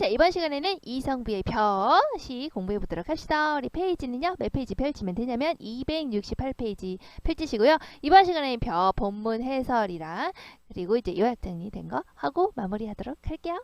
자, 이번 시간에는 이성부의 벼시 공부해 보도록 합시다. 우리 페이지는요, 몇 페이지 펼치면 되냐면 268페이지 펼치시고요. 이번 시간에는 벼 본문 해설이랑 그리고 이제 요약 정리된 거 하고 마무리하도록 할게요.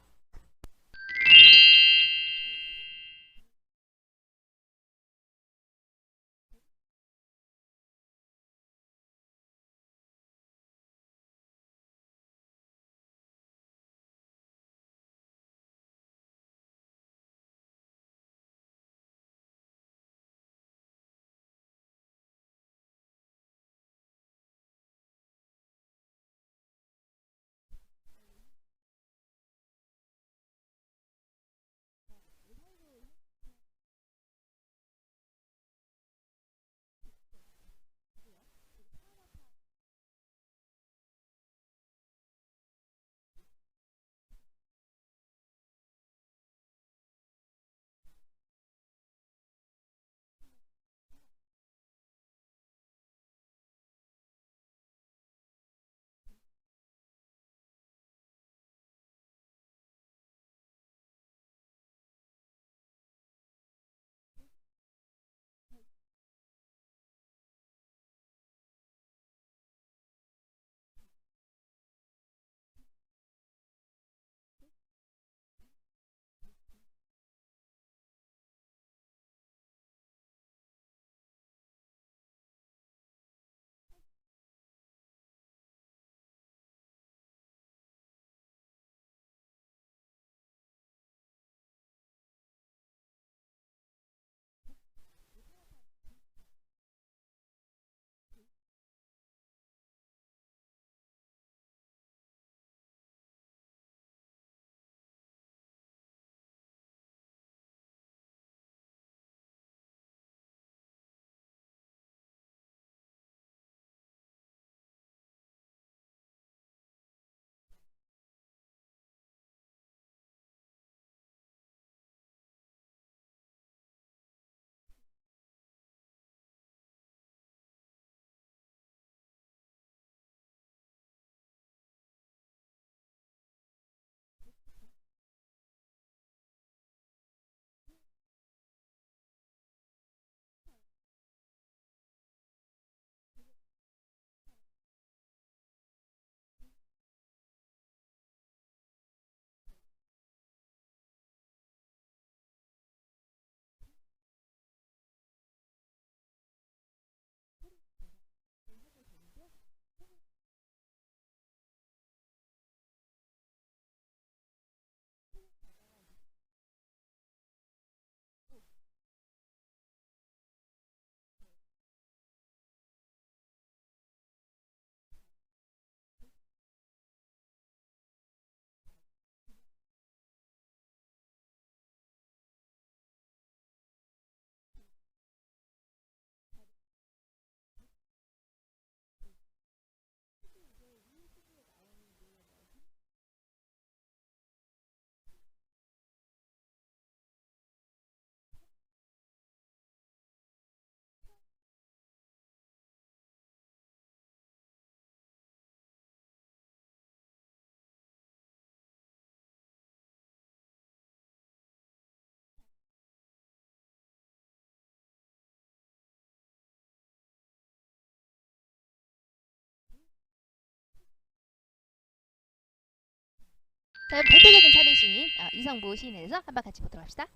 다음 대표적인 차례시인 이성부 시인에 대해서 한번 같이 보도록 합시다.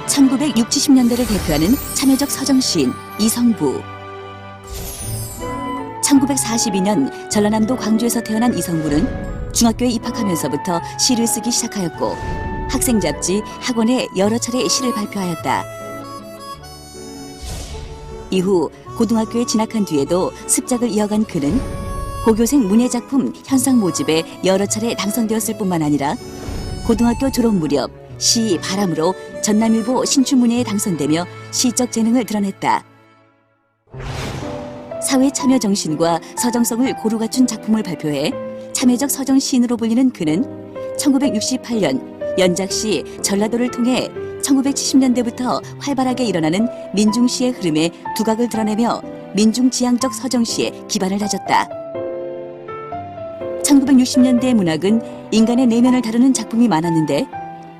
(1960, 70년대를) 대표하는 참여적 서정시인 이성부. 1942년 전라남도 광주에서 태어난 이성부는 중학교에 입학하면서부터 시를 쓰기 시작하였고 학생 잡지, 학원에 여러 차례 시를 발표하였다. 이후 고등학교에 진학한 뒤에도 습작을 이어간 그는 고교생 문예작품 현상 모집에 여러 차례 당선되었을 뿐만 아니라 고등학교 졸업 무렵 시 바람으로 전남일보 신춘문예에 당선되며 시적 재능을 드러냈다. 사회 참여 정신과 서정성을 고루 갖춘 작품을 발표해 참여적 서정 시인으로 불리는 그는 1968년 연작시 전라도를 통해 1970년대부터 활발하게 일어나는 민중시의 흐름에 두각을 드러내며 민중지향적 서정시에 기반을 다졌다. 1960년대 문학은 인간의 내면을 다루는 작품이 많았는데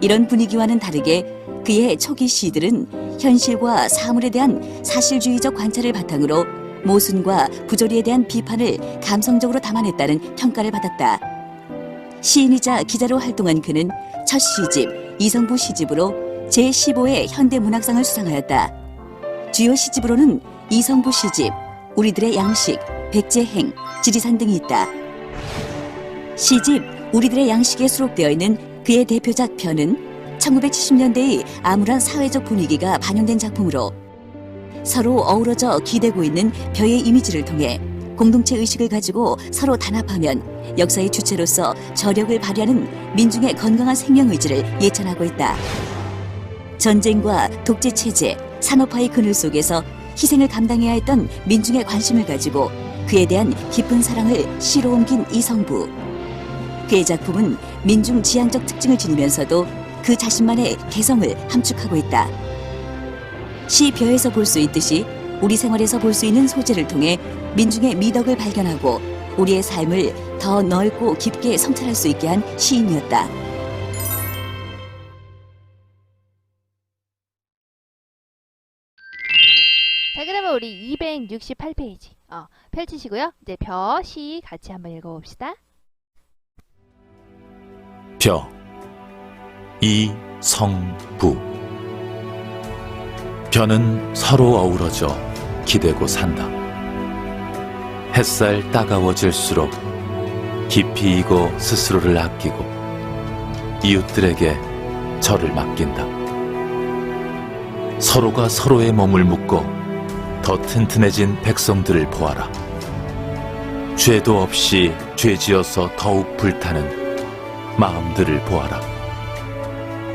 이런 분위기와는 다르게 그의 초기 시들은 현실과 사물에 대한 사실주의적 관찰을 바탕으로 모순과 부조리에 대한 비판을 감성적으로 담아냈다는 평가를 받았다. 시인이자 기자로 활동한 그는 첫 시집 이성부 시집으로 제15회 현대문학상을 수상하였다. 주요 시집으로는 이성부 시집, 우리들의 양식, 백제행, 지리산 등이 있다. 시집 우리들의 양식에 수록되어 있는 그의 대표작 변은 1970년대의 암울한 사회적 분위기가 반영된 작품으로 서로 어우러져 기대고 있는 벼의 이미지를 통해 공동체 의식을 가지고 서로 단합하면 역사의 주체로서 저력을 발휘하는 민중의 건강한 생명의지를 예찬하고 있다. 전쟁과 독재체제, 산업화의 그늘 속에서 희생을 감당해야 했던 민중의 관심을 가지고 그에 대한 깊은 사랑을 시로 옮긴 이성부. 그의 작품은 민중 지향적 특징을 지니면서도 그 자신만의 개성을 함축하고 있다. 시 벼에서 볼 수 있듯이 우리 생활에서 볼 수 있는 소재를 통해 민중의 미덕을 발견하고 우리의 삶을 더 넓고 깊게 성찰할 수 있게 한 시인이었다. 자, 그러면 우리 268페이지 펼치시고요. 이제 벼, 시 같이 한번 읽어봅시다. 벼 이성부. 벼는 서로 어우러져 기대고 산다. 햇살 따가워질수록 깊이 익어 스스로를 아끼고 이웃들에게 절을 맡긴다. 서로가 서로의 몸을 묶어 더 튼튼해진 백성들을 보아라. 죄도 없이 죄지어서 더욱 불타는 마음들을 보아라.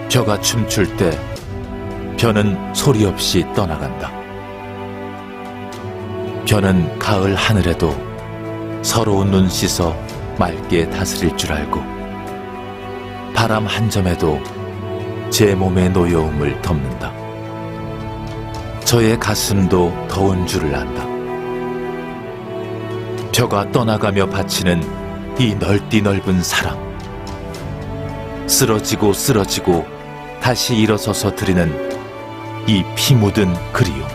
벼가 춤출 때 벼는 소리 없이 떠나간다. 벼는 가을 하늘에도 서러운 눈 씻어 맑게 다스릴 줄 알고 바람 한 점에도 제 몸의 노여움을 덮는다. 저의 가슴도 더운 줄을 안다. 벼가 떠나가며 바치는 이 넓디 넓은 사랑. 쓰러지고 쓰러지고 다시 일어서서 드리는 이 피 묻은 그리움.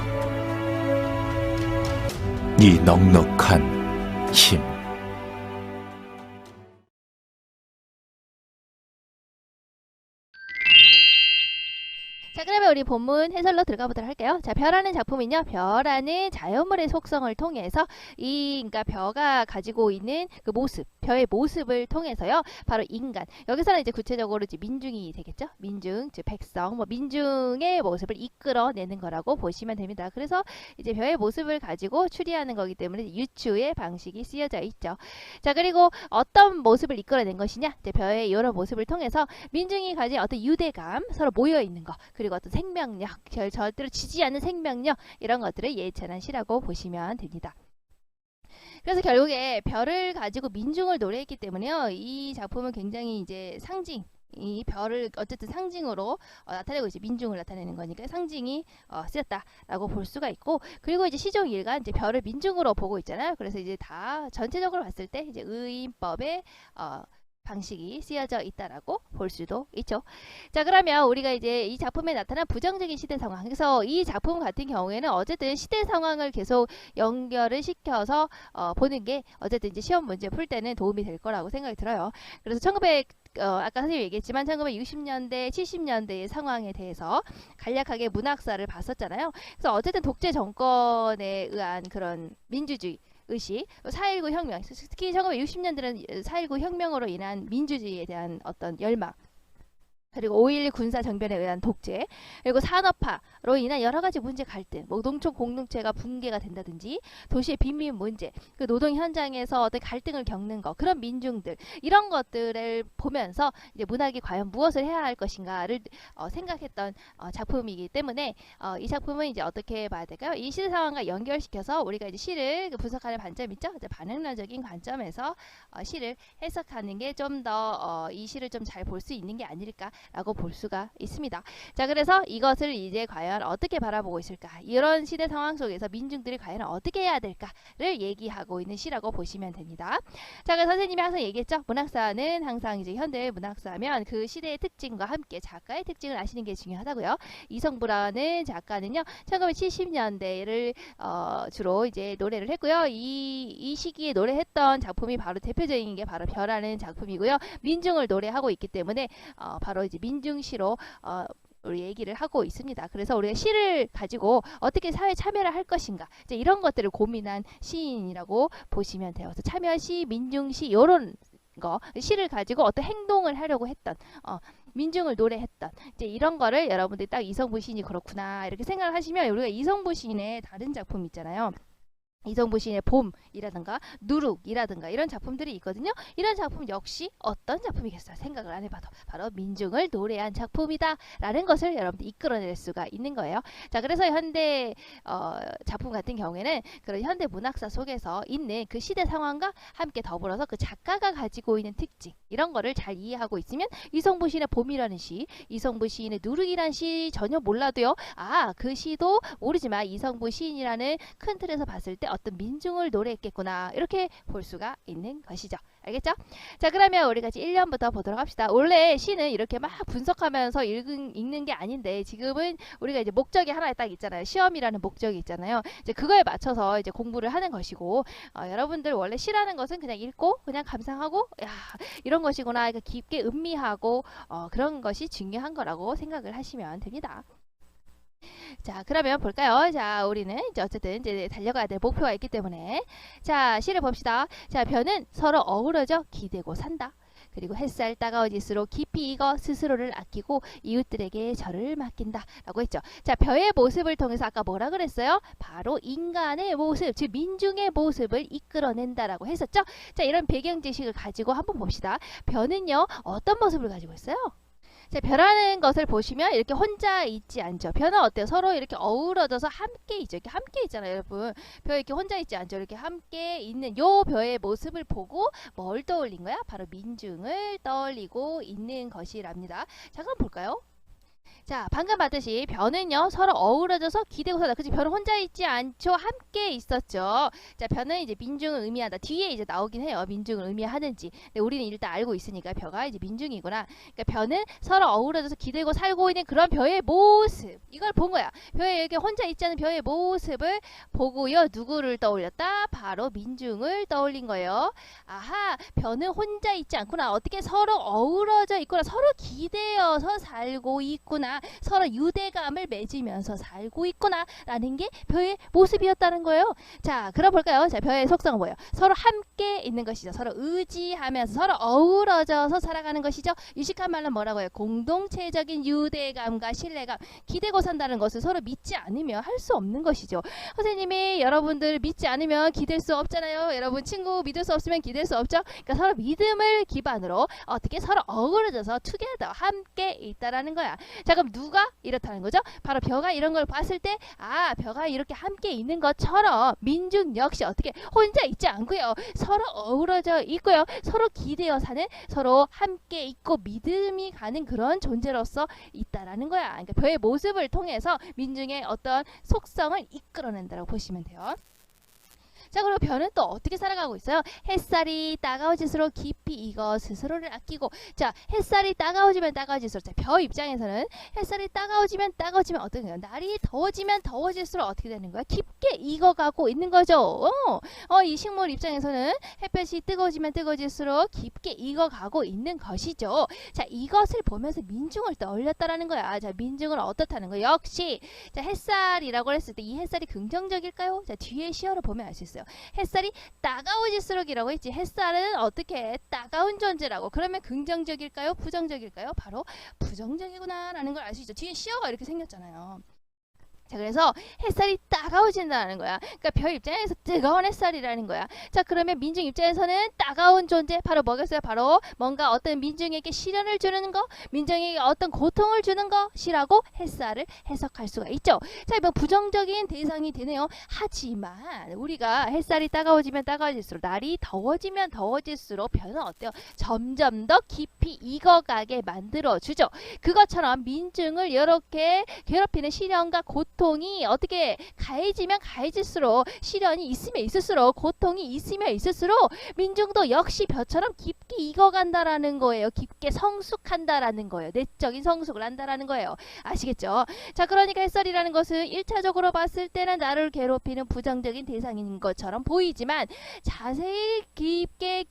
이 넉넉한 힘. 자, 그러면 우리 본문 해설로 들어가 보도록 할게요. 자, 벼라는 작품은요, 벼라는 자연물의 속성을 통해서 그러니까 벼가 가지고 있는 그 모습, 벼의 모습을 통해서요, 바로 인간. 여기서는 이제 구체적으로 이제 민중이 되겠죠. 민중, 즉 백성, 민중의 모습을 이끌어내는 거라고 보시면 됩니다. 그래서 이제 벼의 모습을 가지고 추리하는 거기 때문에 유추의 방식이 쓰여져 있죠. 자, 그리고 어떤 모습을 이끌어낸 것이냐? 이제 벼의 이런 모습을 통해서 민중이 가진 어떤 유대감, 서로 모여 있는 거. 그리고 어떤 생명력, 절대로 지지 않는 생명력, 이런 것들을 예찬한 시라고 보시면 됩니다. 그래서 결국에 벼를 가지고 민중을 노래했기 때문에요. 이 작품은 굉장히 이제 상징, 이 벼를 어쨌든 상징으로 나타내고 이제 민중을 나타내는 거니까 상징이 쓰였다라고 볼 수가 있고, 그리고 이제 시종 일관 이제 벼를 민중으로 보고 있잖아요. 그래서 이제 다 전체적으로 봤을 때 이제 의인법의 방식이 쓰여져 있다라고 볼 수도 있죠. 자, 그러면 우리가 이제 이 작품에 나타난 부정적인 시대 상황, 그래서 이 작품 같은 경우에는 어쨌든 시대 상황을 계속 연결을 시켜서 보는 게 어쨌든 이제 시험 문제 풀 때는 도움이 될 거라고 생각이 들어요. 그래서 아까 선생님이 얘기했지만 1960년대, 70년대의 상황에 대해서 간략하게 문학사를 봤었잖아요. 그래서 어쨌든 독재 정권에 의한 그런 민주주의 의식, 4.19 혁명, 특히 1960년대는 4.19 혁명으로 인한 민주주의에 대한 어떤 열망, 그리고 5.11 군사 정변에 의한 독재, 그리고 산업화로 인한 여러 가지 문제 갈등, 농촌 공동체가 붕괴가 된다든지, 도시의 빈민 문제, 그 노동 현장에서 어떤 갈등을 겪는 것, 그런 민중들, 이런 것들을 보면서 이제 문학이 과연 무엇을 해야 할 것인가를 생각했던 작품이기 때문에 이 작품은 이제 어떻게 봐야 될까요? 이 시대 상황과 연결시켜서 우리가 이제 시를 분석하는 관점 있죠? 이제 반응론적인 관점에서 시를 해석하는 게 좀 더 이 시를 좀 잘 볼 수 있는 게 아닐까 라고 볼 수가 있습니다. 자, 그래서 이것을 이제 과연 어떻게 바라보고 있을까? 이런 시대 상황 속에서 민중들이 과연 어떻게 해야 될까를 얘기하고 있는 시라고 보시면 됩니다. 자, 그래서 선생님이 항상 얘기했죠. 문학사는 항상 이제 현대 문학사면 그 시대의 특징과 함께 작가의 특징을 아시는 게 중요하다고요. 이성부라는 작가는요, 1970년대를 주로 이제 노래를 했고요. 이 시기에 노래했던 작품이 바로 대표적인 게 바로 별하는 작품이고요. 민중을 노래하고 있기 때문에 바로 이제 민중시로 우리 얘기를 하고 있습니다. 그래서 우리가 시를 가지고 어떻게 사회 참여를 할 것인가, 이제 이런 것들을 고민한 시인이라고 보시면 돼요. 그래서 참여시, 민중시 이런 거, 시를 가지고 어떤 행동을 하려고 했던 민중을 노래했던 이제 이런 거를 여러분들이 딱 이성부 시인이 그렇구나 이렇게 생각을 하시면, 우리가 이성부 시인의 다른 작품 있잖아요. 이성부 시인의 봄이라든가 누룩이라든가 이런 작품들이 있거든요. 이런 작품 역시 어떤 작품이겠어요? 생각을 안 해봐도 바로 민중을 노래한 작품이다 라는 것을 여러분들 이끌어낼 수가 있는 거예요. 자, 그래서 현대 작품 같은 경우에는 그런 현대 문학사 속에서 있는 그 시대 상황과 함께 더불어서 그 작가가 가지고 있는 특징, 이런 거를 잘 이해하고 있으면 이성부 시인의 봄이라는 시, 이성부 시인의 누룩이라는 시 전혀 몰라도요, 그 시도 모르지만 이성부 시인이라는 큰 틀에서 봤을 때 어떤 민중을 노래했겠구나 이렇게 볼 수가 있는 것이죠. 알겠죠? 자, 그러면 우리가 이제 1년부터 보도록 합시다. 원래 시는 이렇게 막 분석하면서 읽는 게 아닌데, 지금은 우리가 이제 목적이 하나 딱 있잖아요. 시험이라는 목적이 있잖아요. 이제 그거에 맞춰서 이제 공부를 하는 것이고, 여러분들 원래 시라는 것은 그냥 읽고 그냥 감상하고, 야, 이런 것이구나, 그러니까 깊게 음미하고 그런 것이 중요한 거라고 생각을 하시면 됩니다. 자, 그러면 볼까요? 자, 우리는 이제 어쨌든 이제 달려가야 될 목표가 있기 때문에, 자, 시를 봅시다. 자, 벼는 서로 어우러져 기대고 산다. 그리고 햇살 따가워질수록 깊이 익어 스스로를 아끼고 이웃들에게 절을 맡긴다 라고 했죠. 자, 벼의 모습을 통해서 아까 뭐라 그랬어요? 바로 인간의 모습, 즉 민중의 모습을 이끌어낸다 라고 했었죠. 자, 이런 배경 지식을 가지고 한번 봅시다. 벼는요, 어떤 모습을 가지고 있어요? 자, 벼라는 것을 보시면 이렇게 혼자 있지 않죠. 벼는 어때요? 서로 이렇게 어우러져서 함께 있죠. 이렇게 함께 있잖아요, 여러분. 벼 이렇게 혼자 있지 않죠. 이렇게 함께 있는 요 벼의 모습을 보고 뭘 떠올린 거야? 바로 민중을 떠올리고 있는 것이랍니다. 자, 그럼 볼까요? 자, 방금 봤듯이 벼는요, 서로 어우러져서 기대고 사다. 그치? 벼는 혼자 있지 않죠. 함께 있었죠. 자, 벼는 이제 민중을 의미한다. 뒤에 이제 나오긴 해요. 민중을 의미하는지. 근데 우리는 일단 알고 있으니까 벼가 이제 민중이구나. 그러니까 벼는 서로 어우러져서 기대고 살고 있는 그런 벼의 모습. 이걸 본 거야. 벼에 이렇게 혼자 있지 않은 벼의 모습을 보고요. 누구를 떠올렸다? 바로 민중을 떠올린 거예요. 아하, 벼는 혼자 있지 않구나. 어떻게 서로 어우러져 있구나. 서로 기대어서 살고 있구나. 서로 유대감을 맺으면서 살고 있구나 라는 게 벼의 모습이었다는 거예요. 자, 그럼 볼까요? 자, 벼의 속성은 뭐예요? 서로 함께 있는 것이죠. 서로 의지하면서 서로 어우러져서 살아가는 것이죠. 유식한 말로 뭐라고 해요? 공동체적인 유대감과 신뢰감. 기대고 산다는 것을 서로 믿지 않으면 할 수 없는 것이죠. 선생님이 여러분들 믿지 않으면 기댈 수 없잖아요. 여러분 친구 믿을 수 없으면 기댈 수 없죠. 그러니까 서로 믿음을 기반으로 어떻게 서로 어우러져서 투게더 함께 있다라는 거야. 자, 그럼 누가 이렇다는 거죠? 바로 벼가 이런 걸 봤을 때, 벼가 이렇게 함께 있는 것처럼 민중 역시 어떻게 혼자 있지 않고요. 서로 어우러져 있고요. 서로 기대어 사는, 서로 함께 있고 믿음이 가는 그런 존재로서 있다라는 거야. 그러니까 벼의 모습을 통해서 민중의 어떤 속성을 이끌어낸다고 보시면 돼요. 자, 그리고 벼는 또 어떻게 살아가고 있어요? 햇살이 따가워질수록 깊이 익어 스스로를 아끼고. 자, 햇살이 따가워지면 따가워질수록, 자, 벼 입장에서는 햇살이 따가워지면 어떻게 돼요? 날이 더워지면 더워질수록 어떻게 되는 거야? 깊게 익어가고 있는 거죠. 이 식물 입장에서는 햇볕이 뜨거워지면 뜨거워질수록 깊게 익어가고 있는 것이죠. 자, 이것을 보면서 민중을 떠올렸다라는 거야. 자, 민중은 어떻다는 거야? 역시, 자, 햇살이라고 했을 때 이 햇살이 긍정적일까요? 자, 뒤에 시어를 보면 알 수 있어요. 햇살이 따가워질수록이라고 했지. 햇살은 어떻게 따가운 존재라고. 그러면 긍정적일까요? 부정적일까요? 바로 부정적이구나 라는 걸 알 수 있죠. 뒤에 시어가 이렇게 생겼잖아요. 자, 그래서 햇살이 따가워진다는 거야. 그러니까 별 입장에서 뜨거운 햇살이라는 거야. 자, 그러면 민중 입장에서는 따가운 존재 바로 뭐겠어요? 바로 뭔가 어떤 민중에게 시련을 주는 거, 민중에게 어떤 고통을 주는 것이라고 햇살을 해석할 수가 있죠. 자, 이번 부정적인 대상이 되네요. 하지만 우리가 햇살이 따가워지면 따가워질수록, 날이 더워지면 더워질수록 별은 어때요? 점점 더 깊이 익어가게 만들어주죠. 그것처럼 민중을 이렇게 괴롭히는 시련과 고통이 어떻게 가해지면 가해질수록, 시련이 있으면 있을수록, 고통이 있으면 있을수록 민중도 역시 벼처럼 깊게 익어간다라는 거예요. 깊게 성숙한다라는 거예요. 내적인 성숙을 한다라는 거예요. 아시겠죠? 자, 그러니까 햇살이라는 것은 1차적으로 봤을 때는 나를 괴롭히는 부정적인 대상인 것처럼 보이지만 자세히 깊게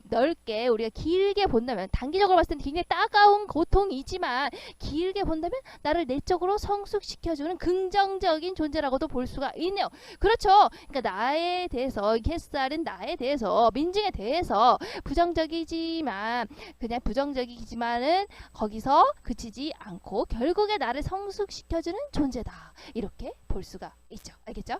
넓게 우리가 길게 본다면, 단기적으로 봤을 때는 굉장히 따가운 고통이지만 길게 본다면 나를 내적으로 성숙시켜주는 긍정적인 존재라고도 볼 수가 있네요. 그렇죠. 그러니까 나에 대해서, 햇살은 나에 대해서, 민중에 대해서 부정적이지만, 그냥 부정적이지만은 거기서 그치지 않고 결국에 나를 성숙시켜주는 존재다. 이렇게 볼 수가 있죠. 알겠죠?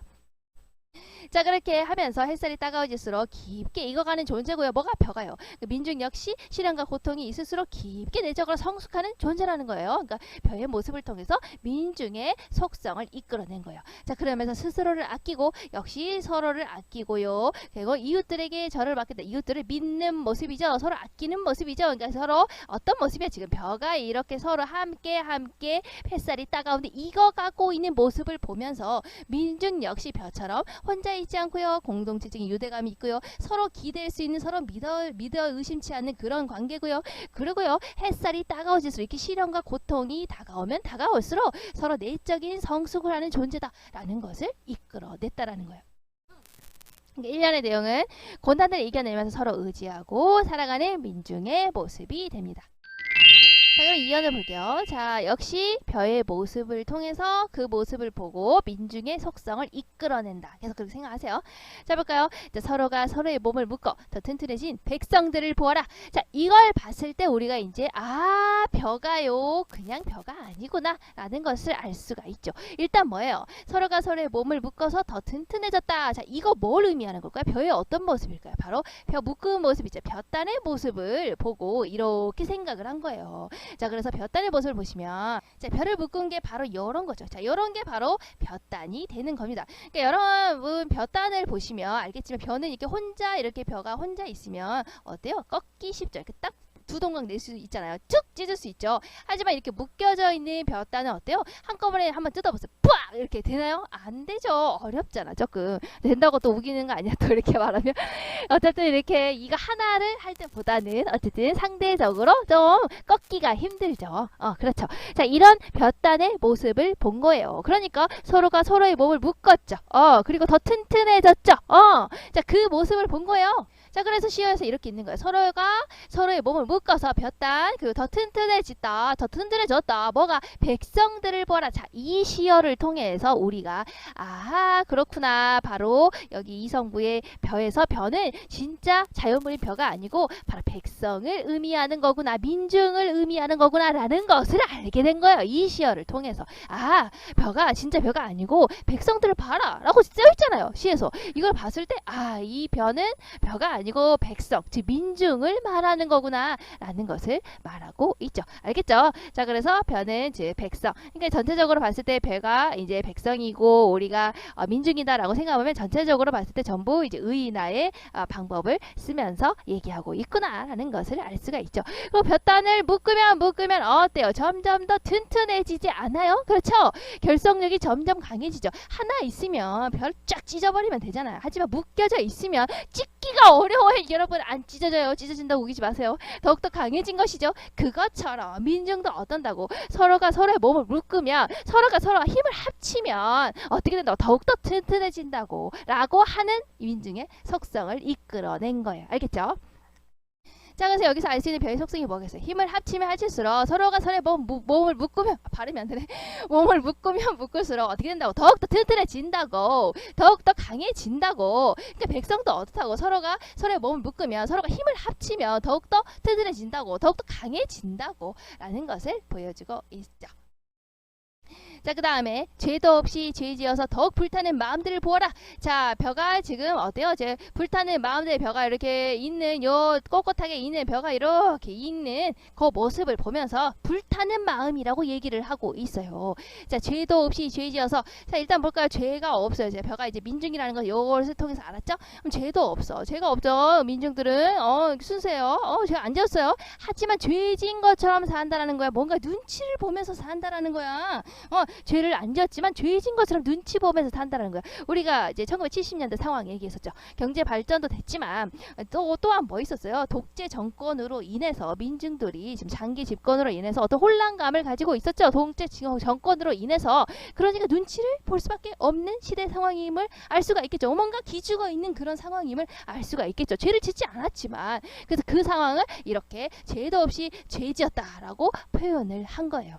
자, 그렇게 하면서 햇살이 따가워질수록 깊게 익어가는 존재고요. 뭐가? 벼가요. 민중 역시 시련과 고통이 있을수록 깊게 내적으로 성숙하는 존재라는 거예요. 그러니까 벼의 모습을 통해서 민중의 속성을 이끌어낸 거예요. 자, 그러면서 스스로를 아끼고 역시 서로를 아끼고요. 그리고 이웃들에게 절을 받겠다. 이웃들을 믿는 모습이죠. 서로 아끼는 모습이죠. 그러니까 서로 어떤 모습이야? 지금 벼가 이렇게 서로 함께 햇살이 따가운데 익어가고 있는 모습을 보면서 민중 역시 벼처럼 혼자 있지 않고요. 공동체적인 유대감이 있고요. 서로 기댈 수 있는, 서로 믿어 의심치 않는 그런 관계고요. 그리고요, 햇살이 따가워질수록, 이렇게 시련과 고통이 다가오면 다가올수록 서로 내적인 성숙을 하는 존재다라는 것을 이끌어냈다라는 거예요. 일련의 내용은 고난을 이겨내면서 서로 의지하고 살아가는 민중의 모습이 됩니다. 자, 그럼 이어져 볼게요. 자, 역시 벼의 모습을 통해서 그 모습을 보고 민중의 속성을 이끌어낸다. 계속 그렇게 생각하세요. 자, 볼까요? 자, 서로가 서로의 몸을 묶어 더 튼튼해진 백성들을 보아라. 자, 이걸 봤을 때 우리가 이제 벼가요, 그냥 벼가 아니구나 라는 것을 알 수가 있죠. 일단 뭐예요? 서로가 서로의 몸을 묶어서 더 튼튼해졌다. 자, 이거 뭘 의미하는 걸까요? 벼의 어떤 모습일까요? 바로 벼 묶은 모습이죠. 벼단의 모습을 보고 이렇게 생각을 한 거예요. 자, 그래서 벼단의 모습을 보시면, 자, 벼를 묶은 게 바로 이런 거죠. 자, 이런 게 바로 벼단이 되는 겁니다. 그러니까 여러분 벼단을 보시면 알겠지만, 벼는 이렇게 혼자, 이렇게 벼가 혼자 있으면 어때요? 꺾기 쉽죠. 이렇게 딱 두 동강 낼 수 있잖아요. 쭉 찢을 수 있죠. 하지만 이렇게 묶여져 있는 벼단은 어때요? 한꺼번에 한번 뜯어보세요. 푸악! 이렇게 되나요? 안 되죠. 어렵잖아, 조금. 된다고 또 우기는 거 아니야, 또 이렇게 말하면. 어쨌든 이렇게 이거 하나를 할 때보다는 어쨌든 상대적으로 좀 꺾기가 힘들죠. 그렇죠. 자, 이런 벼단의 모습을 본 거예요. 그러니까 서로가 서로의 몸을 묶었죠. 그리고 더 튼튼해졌죠. 자, 그 모습을 본 거예요. 자, 그래서 시어에서 이렇게 있는 거예요. 서로가 서로의 몸을 묶어서 벼단, 그리고 더 튼튼해졌다. 더 튼튼해졌다. 뭐가? 백성들을 보라. 자, 이 시어를 통해서 우리가 그렇구나. 바로 여기 이성부의 벼에서 벼는 진짜 자연물인 벼가 아니고 바로 백성을 의미하는 거구나. 민중을 의미하는 거구나 라는 것을 알게 된 거예요. 이 시어를 통해서. 벼가 진짜 벼가 아니고 백성들을 봐라 라고 써있잖아요. 시에서. 이걸 봤을 때 이 벼는 벼가 아니고 백성, 즉 민중을 말하는 거구나 라는 것을 말하고 있죠. 알겠죠? 자, 그래서 벼는 즉 백성. 그러니까 전체적으로 봤을 때 벼가 이제 백성이고 우리가 민중이다 라고 생각하면 전체적으로 봤을 때 전부 이제 의인화의 방법을 쓰면서 얘기하고 있구나 라는 것을 알 수가 있죠. 그리고 벼단을 묶으면 어때요? 점점 더 튼튼해지지 않아요? 그렇죠? 결속력이 점점 강해지죠. 하나 있으면 벼를 쫙 찢어버리면 되잖아요. 하지만 묶여져 있으면 찢기가 어려워요. 여러분, 안 찢어져요. 찢어진다고 우기지 마세요. 더욱더 강해진 것이죠. 그것처럼 민중도 어떤다고? 서로가 서로의 몸을 묶으면, 서로가 힘을 합치면 어떻게 된다고? 더욱더 튼튼해진다고 라고 하는 민중의 속성을 이끌어낸 거예요. 알겠죠? 자, 그래서 여기서 알 수 있는 벼의 속성이 뭐겠어요? 힘을 합치면 합칠수록 서로가 서로의 몸을 묶으면, 발음이 안 되네. 몸을 묶으면 묶을수록 어떻게 된다고? 더욱더 튼튼해진다고. 더욱더 강해진다고. 그러니까 백성도 어떻다고? 서로가 서로의 몸을 묶으면, 서로가 힘을 합치면 더욱더 튼튼해진다고. 더욱더 강해진다고 라는 것을 보여주고 있죠. 자, 그 다음에 죄도 없이 죄지어서 더욱 불타는 마음들을 보아라. 자, 벼가 지금 어때요? 제 불타는 마음들의 벼가 이렇게 있는 요 꼿꼿하게 있는 벼가 이렇게 있는 그 모습을 보면서 불타는 마음이라고 얘기를 하고 있어요. 자, 죄도 없이 죄지어서 자, 일단 볼까요? 죄가 없어요. 제 벼가 이제 민중이라는 거 요것을 통해서 알았죠? 그럼 죄도 없어. 죄가 없죠. 민중들은 순수해요. 죄 안 지었어요. 하지만 죄진 것처럼 산다라는 거야. 뭔가 눈치를 보면서 산다라는 거야. 죄를 안 지었지만 죄진 것처럼 눈치 보면서 산다라는 거야. 우리가 이제 1970년대 상황 얘기했었죠. 경제 발전도 됐지만 또한 뭐 있었어요? 독재 정권으로 인해서 민중들이 지금 장기 집권으로 인해서 어떤 혼란감을 가지고 있었죠. 독재 정권으로 인해서. 그러니까 눈치를 볼 수밖에 없는 시대 상황임을 알 수가 있겠죠. 뭔가 기죽어 있는 그런 상황임을 알 수가 있겠죠. 죄를 짓지 않았지만 그래서 그 상황을 이렇게 죄도 없이 죄지었다라고 표현을 한 거예요.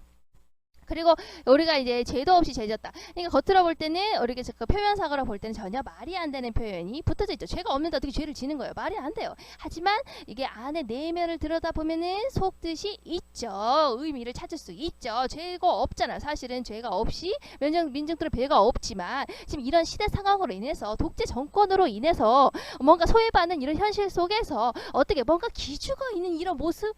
그리고 우리가 이제 죄도 없이 죄졌다. 그러니까 겉으로 볼 때는 우리가 그 표현상으로 볼 때는 전혀 말이 안 되는 표현이 붙어져 있죠. 죄가 없는데 어떻게 죄를 지는 거예요? 말이 안 돼요. 하지만 이게 안에 내면을 들여다보면은 속뜻이 있죠. 의미를 찾을 수 있죠. 죄가 없잖아요. 사실은 죄가 없이 민중들은 죄가 없지만 지금 이런 시대 상황으로 인해서 독재 정권으로 인해서 뭔가 소외받는 이런 현실 속에서 어떻게 뭔가 기죽어 있는 이런 모습을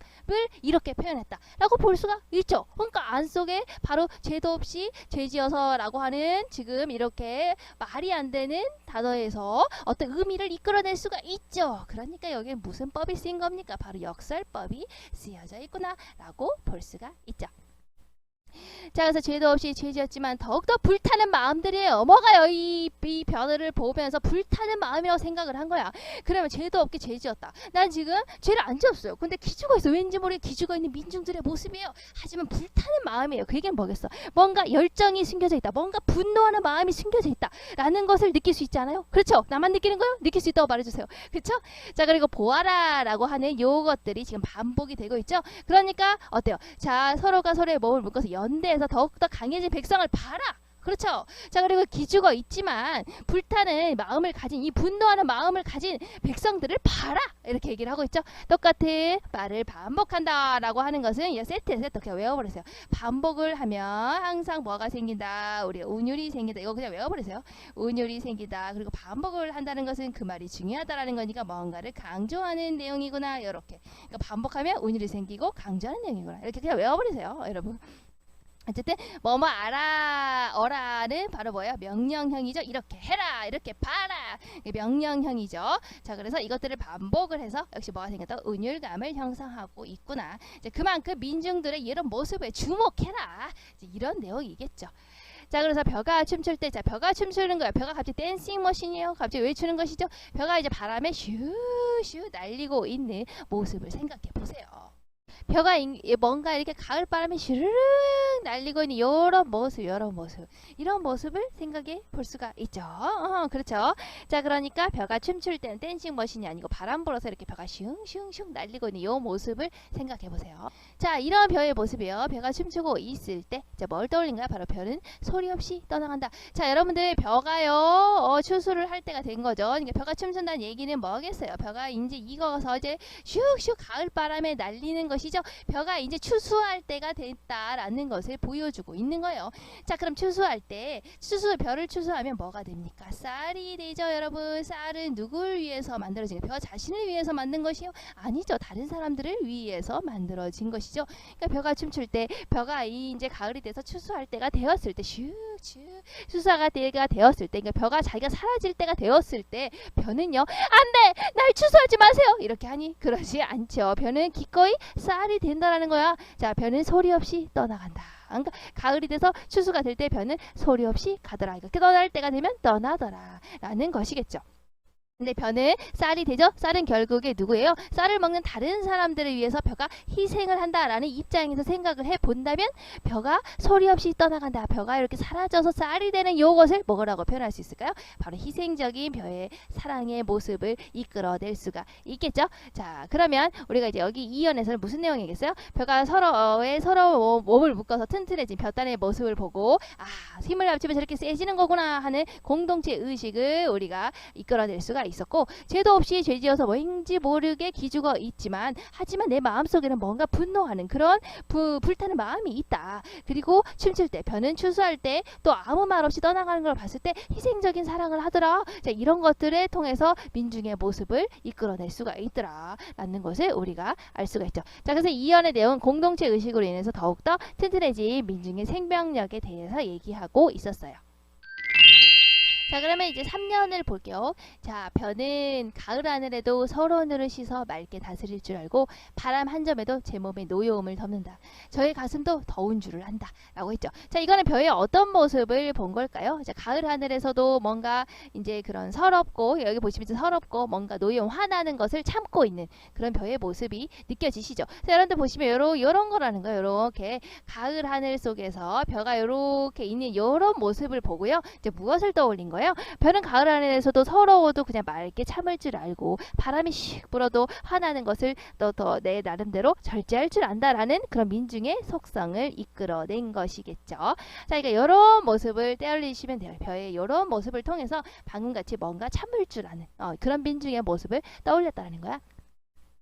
이렇게 표현했다라고 볼 수가 있죠. 그러니까 안 속에 바로 죄도 없이 죄지어서라고 하는 지금 이렇게 말이 안 되는 단어에서 어떤 의미를 이끌어낼 수가 있죠. 그러니까 여기에 무슨 법이 쓰인 겁니까? 바로 역설법이 쓰여져 있구나 라고 볼 수가 있죠. 자, 그래서 죄도 없이 죄지었지만 더욱더 불타는 마음들이에요. 뭐가요? 이 벼를 보면서 불타는 마음이라고 생각을 한 거야. 그러면 죄도 없게 죄지었다. 난 지금 죄를 안 지었어요. 근데 기죽어 있어. 왠지 모르게 기죽어 있는 민중들의 모습이에요. 하지만 불타는 마음이에요. 그게 뭐겠어? 뭔가 열정이 숨겨져 있다. 뭔가 분노하는 마음이 숨겨져 있다. 라는 것을 느낄 수 있지 않아요? 그렇죠? 나만 느끼는 거요? 느낄 수 있다고 말해주세요. 그렇죠? 자, 그리고 보아라 라고 하는 요것들이 지금 반복이 되고 있죠. 그러니까 어때요? 자, 서로가 서로의 몸을 묶어서 연대해서 더욱더 강해진 백성을 봐라. 그렇죠. 자, 그리고 기죽어 있지만 불타는 마음을 가진 이 분노하는 마음을 가진 백성들을 봐라 이렇게 얘기를 하고 있죠. 똑같은 말을 반복한다 라고 하는 것은 이 세트에서 그냥 외워버리세요. 반복을 하면 항상 뭐가 생긴다. 우리 운율이 생긴다. 이거 그냥 외워버리세요. 운율이 생기다. 그리고 반복을 한다는 것은 그 말이 중요하다라는 거니까 뭔가를 강조하는 내용이구나. 이렇게 그러니까 반복하면 운율이 생기고 강조하는 내용이구나. 이렇게 그냥 외워버리세요. 여러분. 어쨌든 뭐뭐 알아 어라는 바로 뭐예요? 명령형이죠. 이렇게 해라 이렇게 봐라 명령형이죠. 자, 그래서 이것들을 반복을 해서 역시 뭐가 생겼다? 은율감을 형성하고 있구나. 이제 그만큼 민중들의 이런 모습에 주목해라. 이제 이런 내용이겠죠. 자, 그래서 벼가 춤출 때, 자, 벼가 춤추는 거야. 벼가 갑자기 댄싱 머신이에요. 갑자기 왜 추는 것이죠? 벼가 이제 바람에 슈슈 날리고 있는 모습을 생각해 보세요. 벼가 뭔가 이렇게 가을 바람에 슈르륵 날리고 있는 이런 모습, 이런 모습을 생각해 볼 수가 있죠. 그렇죠. 자, 그러니까 벼가 춤출 때는 댄싱 머신이 아니고 바람 불어서 이렇게 벼가 슝슝슝 날리고 있는 이 모습을 생각해 보세요. 자, 이런 벼의 모습이요. 벼가 춤추고 있을 때, 자, 뭘 떠올린가요? 바로 벼는 소리 없이 떠나간다. 자, 여러분들 벼가요, 추수를 할 때가 된 거죠. 그러니까 벼가 춤춘다는 얘기는 뭐겠어요? 벼가 이제 익어서 이제 슉슉 가을 바람에 날리는 것이죠. 벼가 이제 추수할 때가 됐다라는 것을 보여주고 있는 거예요. 자, 그럼 추수할 때 벼를 추수하면 뭐가 됩니까? 쌀이 되죠. 여러분, 쌀은 누굴 위해서 만들어진 거예요? 벼 자신을 위해서 만든 것이요? 아니죠. 다른 사람들을 위해서 만들어진 것이죠. 그러니까 벼가 춤출 때, 벼가 이제 가을이 돼서 추수할 때가 되었을 때, 슉슉 추수가 때가 되었을 때, 그러니까 벼가 자기가 사라질 때가 되었을 때, 벼는요, 안돼, 날 추수하지 마세요. 이렇게 하니 그러지 않죠. 벼는 기꺼이 쌀이 된다라는 거야. 자, 벼는 소리 없이 떠나간다. 그러니까 가을이 돼서 추수가 될 때 벼는 소리 없이 가더라. 이렇게 떠날 때가 되면 떠나더라 라는 것이겠죠. 근데 벼는 쌀이 되죠? 쌀은 결국에 누구예요? 쌀을 먹는 다른 사람들을 위해서 벼가 희생을 한다라는 입장에서 생각을 해본다면 벼가 소리 없이 떠나간다. 벼가 이렇게 사라져서 쌀이 되는 요것을 뭐라고 표현할 수 있을까요? 바로 희생적인 벼의 사랑의 모습을 이끌어낼 수가 있겠죠? 자, 그러면 우리가 이제 여기 이 연에서는 무슨 내용이겠어요? 벼가 서로 몸을 묶어서 튼튼해진 벼단의 모습을 보고 힘을 합치면 저렇게 세지는 거구나 하는 공동체 의식을 우리가 이끌어낼 수가 있었고 죄도 없이 죄지어서 왠지 모르게 기죽어 있지만 하지만 내 마음속에는 뭔가 분노하는 그런 불타는 마음이 있다. 그리고 춤출 때 벼는 추수할 때 또 아무 말 없이 떠나가는 걸 봤을 때 희생적인 사랑을 하더라. 자, 이런 것들을 통해서 민중의 모습을 이끌어낼 수가 있더라 라는 것을 우리가 알 수가 있죠. 자, 그래서 이 연의 내용은 공동체 의식으로 인해서 더욱더 튼튼해진 민중의 생명력에 대해서 얘기하고 있었어요. 자, 그러면 이제 3년을 볼게요. 자, 벼는 가을 하늘에도 서러운 눈을 씻어 맑게 다스릴 줄 알고 바람 한 점에도 제 몸의 노여움을 덮는다. 저의 가슴도 더운 줄을 안다. 라고 했죠. 자, 이거는 벼의 어떤 모습을 본 걸까요? 자, 가을 하늘에서도 뭔가 이제 그런 서럽고, 여기 보시면 서럽고 뭔가 노여움, 화나는 것을 참고 있는 그런 벼의 모습이 느껴지시죠? 자, 여러분들 보시면 요런 거라는 거예요. 요렇게 가을 하늘 속에서 벼가 요렇게 있는 요런 모습을 보고요. 이제 무엇을 떠올린 거예요? 벼는 가을 하늘에서도 서러워도 그냥 맑게 참을 줄 알고 바람이 씩 불어도 화나는 것을 더 내 나름대로 절제할 줄 안다라는 그런 민중의 속성을 이끌어낸 것이겠죠. 자, 그러니까 이런 모습을 떠올리시면 돼요. 벼의 이런 모습을 통해서 방금같이 뭔가 참을 줄 아는 그런 민중의 모습을 떠올렸다는 거야.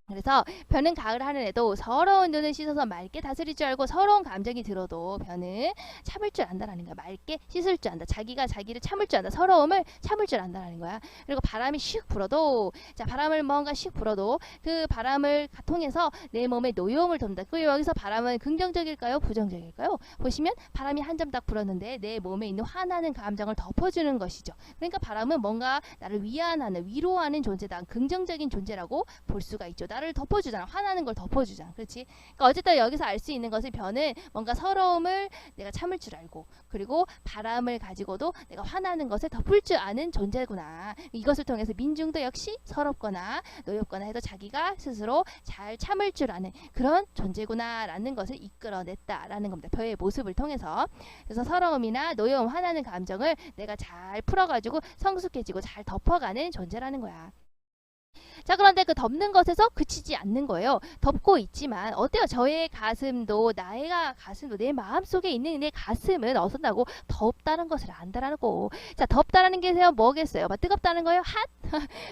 그래서 벼는 가을 하늘에도 서러운 눈을 씻어서 맑게 다스릴 줄 알고 서러운 감정이 들어도 벼는 참을 줄 안다라는 거야. 맑게 씻을 줄 안다. 자기가 자기를 참을 줄 안다. 서러움을 참을 줄 안다라는 거야. 그리고 바람이 슉 불어도 자, 바람을 뭔가 슉 불어도 그 바람을 통해서 내 몸에 노여움을 덮는다. 그 여기서 바람은 긍정적일까요? 부정적일까요? 보시면 바람이 한 점 딱 불었는데 내 몸에 있는 화나는 감정을 덮어주는 것이죠. 그러니까 바람은 뭔가 나를 위안하는 위로하는 존재다. 긍정적인 존재라고 볼 수가 있죠. 나를 덮어주잖아. 화나는 걸 덮어주잖아. 그렇지? 그러니까 어쨌든 여기서 알 수 있는 것은 벼는 뭔가 서러움을 내가 참을 줄 알고 그리고 바람을 가지고도 내가 화나는 것을 덮을 줄 아는 존재구나. 이것을 통해서 민중도 역시 서럽거나 노엽거나 해도 자기가 스스로 잘 참을 줄 아는 그런 존재구나라는 것을 이끌어냈다라는 겁니다. 벼의 모습을 통해서. 그래서 서러움이나 노여움, 화나는 감정을 내가 잘 풀어가지고 성숙해지고 잘 덮어가는 존재라는 거야. 자, 그런데 그 덮는 것에서 그치지 않는 거예요. 덮고 있지만 어때요? 저의 가슴도 나의 가슴도 내 마음속에 있는 내 가슴은 어떤다고 덥다는 것을 안다라고. 자, 덥다라는 게 뭐겠어요? 뜨겁다는 거예요? 핫?